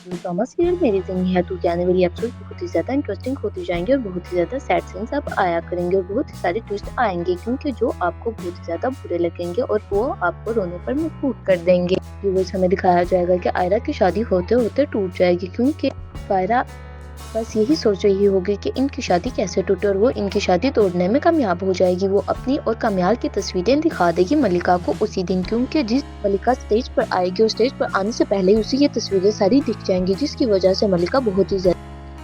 Drama serial मेरी ज़िंदगी है टू के आने वाली एपिसोड बहुत ही ज़्यादा इंटरेस्टिंग होते जाएंगे और बहुत ही ज़्यादा सैड सीन्स अब आया करेंगे और बहुत ही सारे ट्विस्ट आएंगे क्योंकि जो आपको बहुत ही ज़्यादा बुरे लगेंगे और वो आपको रोने पर मजबूर कर देंगे। व्यूअर्स हमें दिखाया जाएगा कि आयरा की शादी होते होते टूट जाएगी क्योंकि आयरा बस यही सोच रही होगी कि इनकी शादी कैसे टूटे और वो इनकी शादी तोड़ने में कामयाब हो जाएगी। वो अपनी और कामयाब की तस्वीरें दिखा देगी मलिका को उसी दिन, क्योंकि जिस मलिका स्टेज पर आएगी और स्टेज पर आने से पहले उसे ये तस्वीरें सारी दिख जाएंगी, जिसकी वजह से मलिका बहुत ही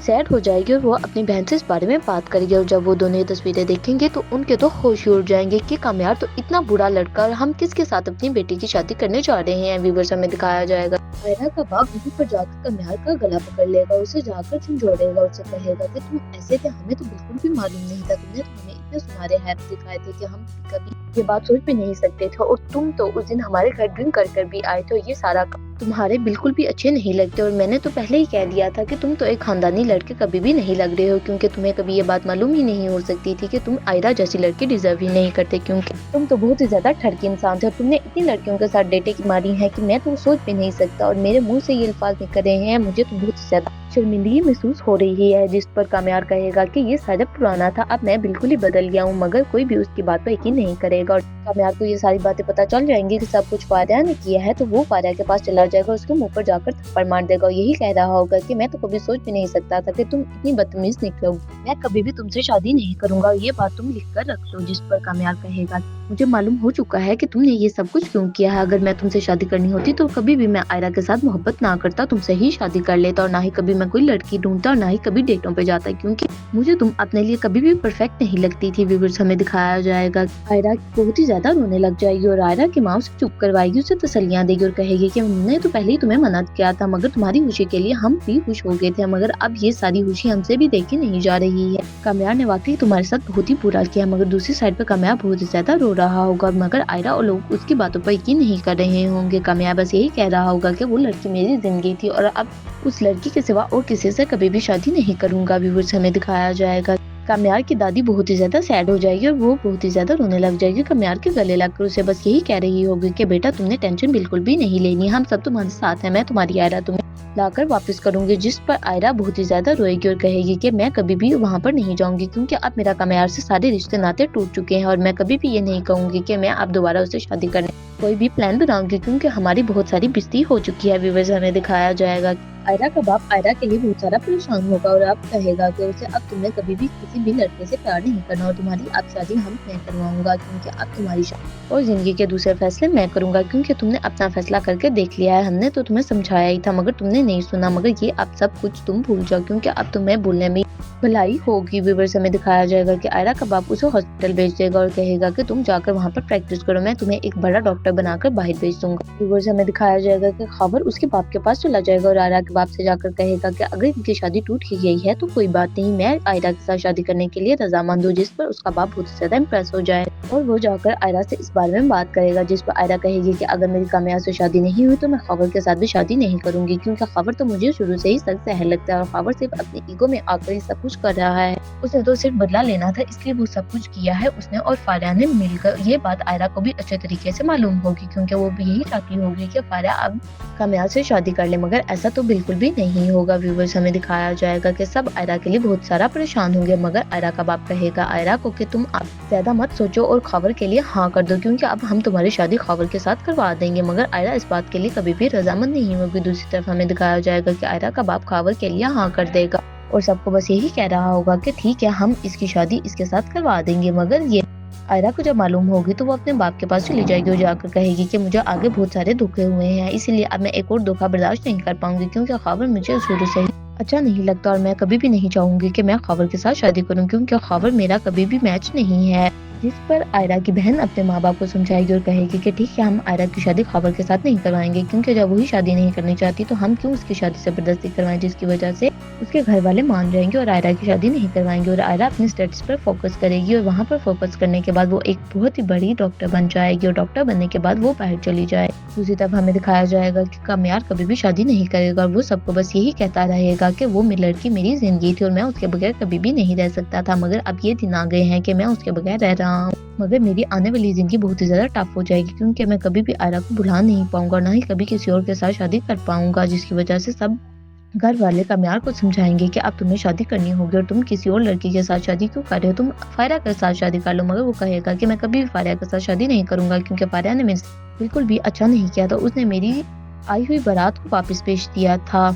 सैड हो जाएगी और वो अपनी बहन से इस बारे में बात करेगी। और जब वो दोनों ये तस्वीरें देखेंगे तो उनके तो होश ही उड़ जाएंगे कि कामयाब तो इतना बुरा लड़का और हम किसके साथ अपनी बेटी की शादी करने जा रहे हैं। व्यूअर्स हमें दिखाया जाएगा आयरा का बाप वहीं पर जाकर कामयाब का गला पकड़ लेगा, उसे जाकर झंझोड़ेगा, उसे कहेगा कि तुम ऐसे थे, हमें तो बिल्कुल भी मालूम नहीं था, तुमने तो हमें इतने सुनहरे हैप दिखाए थे कि हम कभी ये बात सोच भी नहीं सकते थे, और तुम तो उस दिन हमारे घर ड्रिंक कर भी आए थे, ये सारा तुम्हारे बिल्कुल भी अच्छे नहीं लगते। और मैंने तो पहले ही कह दिया था कि तुम तो एक खानदानी लड़के कभी भी नहीं लग रहे हो, क्योंकि तुम्हें कभी ये बात मालूम ही नहीं हो सकती थी कि तुम आयरा जैसी लड़की डिजर्व ही नहीं करते, क्योंकि तुम तो बहुत ही ज्यादा ठरकी इंसान थे और तुमने इतनी लड़कियों के साथ डेटिंग मारी है कि मैं तो सोच भी नहीं सकता। और मेरे मुंह से ये अल्फाज निकल रहे हैं, मुझे तो बहुत ज्यादा शर्मिंदगी महसूस हो रही है। जिस पर कामयाब कहेगा कि ये सारा पुराना था, अब मैं बिल्कुल ही बदल गया हूँ, मगर कोई भी उसकी बात पर यकीन नहीं करेगा। और कामयाब को ये सारी बातें पता चल जाएंगी कि सब कुछ फारिया ने किया है, तो वो फारिया के पास चला जाएगा, उसके मुंह पर जाकर थप्पड़ मार देगा और यही कह रहा होगा कि मैं तो कभी सोच भी नहीं सकता था कि तुम इतनी बदतमीज निकलोगी, मैं कभी भी तुमसे शादी नहीं करूंगा, ये बात तुम लिख कर रख लो। जिस पर कामयाब कहेगा मुझे मालूम हो चुका है कि तुमने ये सब कुछ क्यों किया है, अगर मैं तुमसे शादी करनी होती तो कभी भी मैं आयरा के साथ मोहब्बत ना करता, तुमसे ही शादी कर लेता, और ना ही कभी मैं कोई लड़की ढूंढता और ना ही कभी डेटों पे जाता, क्योंकि मुझे तुम अपने लिए कभी भी परफेक्ट नहीं लगती थी। व्यूअर्स हमें दिखाया जाएगा आयरा बहुत ही ज्यादा रोने लग जाएगी और आयरा की माँ उसे चुप करवाएगी, उसे तसल्लियां देगी और कहेगी कि हमने तो पहले ही तुम्हें मना किया था, मगर तुम्हारी खुशी के लिए हम भी खुश हो गए थे, मगर अब ये सारी खुशी हमसे भी देखी नहीं जा रही है। कामयाब ने वाकई तुम्हारे साथ बहुत ही बुरा किया, मगर दूसरी साइड पर कामयाब बहुत ही ज्यादा रो रहा होगा, मगर आयरा और लोग उसकी बातों पर यकीन नहीं कर रहे होंगे। कामयाब बस यही कह रहा होगा कि वो लड़की मेरी जिंदगी थी और अब उस लड़की के सिवा और किसी से कभी भी शादी नहीं करूंगा। व्यूअर्स हमें दिखाया जाएगा कामयाब की दादी बहुत ही ज्यादा सैड हो जाएगी और वो बहुत ही ज्यादा रोने लग जाएगी। कामयाब के गले लगकर उसे बस यही कह रही होगी कि बेटा तुमने टेंशन बिल्कुल भी नहीं लेनी, हम सब तुम्हारे साथ हैं, मैं तुम्हारी आयरा तुम्हें लाकर वापस करूंगी। जिस पर आयरा बहुत ही ज्यादा रोएगी और कहेगी कि मैं कभी भी वहां पर नहीं जाऊंगी, क्योंकि अब मेरा कामयाब से सारे रिश्ते नाते टूट चुके हैं और मैं कभी भी ये नहीं कहूंगी कि मैं अब दोबारा उससे शादी करने कोई भी प्लान बनाऊंगी, क्योंकि हमारी बहुत सारी बेइज्जती हो चुकी है। व्यूअर्स हमें दिखाया जाएगा आयरा का बाप आयरा के लिए बहुत सारा परेशान होगा और अब कहेगा कि उसे अब तुमने कभी भी किसी भी लड़के से प्यार नहीं करना और तुम्हारी अब शादी हम मैं करवाऊंगा, क्योंकि अब तुम्हारी शादी और जिंदगी के दूसरे फैसले मैं करूंगा, क्योंकि तुमने अपना फैसला करके देख लिया है, हमने तो तुम्हें समझाया ही था मगर तुमने नहीं सुना, मगर ये अब सब कुछ तुम भूल जाओ, क्योंकि अब तुम्हें बोलने में भलाई होगी। व्यूअर्स हमें दिखाया जाएगा कि आयरा का बाप उसे हॉस्पिटल भेज देगा और कहेगा कि तुम जाकर वहाँ पर प्रैक्टिस करो, मैं तुम्हें एक बड़ा डॉक्टर बनाकर बाहर भेज दूंगा। व्यूअर्स हमें दिखाया जाएगा कि खबर उसके बाप के पास चला जाएगा और आयरा के बाप से जाकर कहेगा कि अगर इनकी शादी टूट ही गई है तो कोई बात नहीं, मैं आयरा के साथ शादी करने के लिए रजामंद हूँ। जिस पर उसका बाप बहुत ज्यादा इम्प्रेस हो जाए और वो जाकर आयरा से इस बारे में बात करेगा, जिस पर आयरा कहेगी कि अगर मेरी कामयाब से शादी नहीं हुई तो मैं खबर के साथ भी शादी नहीं करूंगी, क्योंकि खबर तो मुझे शुरू से ही सख्त सहर लगता है और खबर सिर्फ अपनी ईगो में आकर ही सब कुछ कर रहा है, उसने तो सिर्फ बदला लेना था इसलिए वो सब कुछ किया है उसने और फारिया ने मिलकर। ये बात आयरा को भी अच्छे तरीके से मालूम होगी, क्योंकि वो भी यही चाहती होगी कि फारिया अब कामयाब से शादी कर ले, मगर ऐसा तो बिल्कुल भी नहीं होगा। व्यूअर्स हमें दिखाया जाएगा कि सब आयरा के लिए बहुत सारा परेशान होंगे, मगर आयरा का बाप कहेगा आयरा को कि तुम अब ज्यादा मत सोचो और खबर के लिए हाँ कर दो, क्योंकि अब हम तुम्हारी शादी खबर के साथ करवा देंगे, मगर आयरा इस बात के लिए कभी भी रजामंद नहीं होगी। दूसरी तरफ हमें दिखाया जाएगा कि आयरा का बाप खबर के लिए हाँ कर देगा और सबको बस यही कह रहा होगा कि ठीक है हम इसकी शादी इसके साथ करवा देंगे, मगर ये आयरा को जब मालूम होगी तो वो अपने बाप के पास चली जाएगी और जाकर कहेगी कि मुझे आगे बहुत सारे धोखे हुए हैं, इसलिए अब मैं एक और धोखा बर्दाश्त नहीं कर पाऊंगी, क्योंकि खबर मुझे शुरू से ही अच्छा नहीं लगता और मैं कभी भी नहीं चाहूंगी कि मैं खबर के साथ शादी करूं, क्योंकि खबर मेरा कभी भी मैच नहीं है। जिस पर आयरा की बहन अपने माँ बाप को समझाएगी और कहेगी कि ठीक है हम आयरा की शादी खबर के साथ नहीं करवाएंगे, क्योंकि जब वही शादी नहीं करनी चाहती तो हम क्यों उसकी शादी जबरदस्ती करवाएं, जिसकी वजह से उसके घर वाले मान जाएंगे और आयरा की शादी नहीं करवाएंगे और आयरा अपनी स्टडीज पर फोकस करेगी और वहाँ पर फोकस करने के बाद वो एक बहुत ही बड़ी डॉक्टर बन जाएगी और डॉक्टर बनने के बाद वो बाहर चली जाए। दूसरी तरफ हमें दिखाया जाएगा कि कामयाब कभी भी शादी नहीं करेगा और वो सबको बस यही कहता रहेगा कि वो मेरी लड़की मेरी जिंदगी थी और मैं उसके बगैर कभी भी नहीं रह सकता था, मगर अब ये दिन आ गए हैं कि मैं उसके बगैर रह रहा हूँ, मगर मेरी आने वाली जिंदगी बहुत ही ज्यादा टफ हो जाएगी, क्योंकि मैं कभी भी आयरा को भुला नहीं पाऊंगा और ना ही कभी किसी और के साथ शादी कर पाऊंगा, जिसकी वजह से सब گھر والے کامیار کو سمجھائیں گے کہ اب تمہیں شادی کرنی ہوگی اور تم کسی اور لڑکی کے ساتھ شادی کیوں کر رہے ہو، تم فائرہ کے ساتھ شادی کر لو، مگر وہ کہے گا کہ میں کبھی بھی فائرہ کے ساتھ شادی نہیں کروں گا کیونکہ فائرہ نے میرے ساتھ بالکل بھی اچھا نہیں کیا تھا، اس نے میری آئی ہوئی بارات کو واپس بھیج دیا تھا۔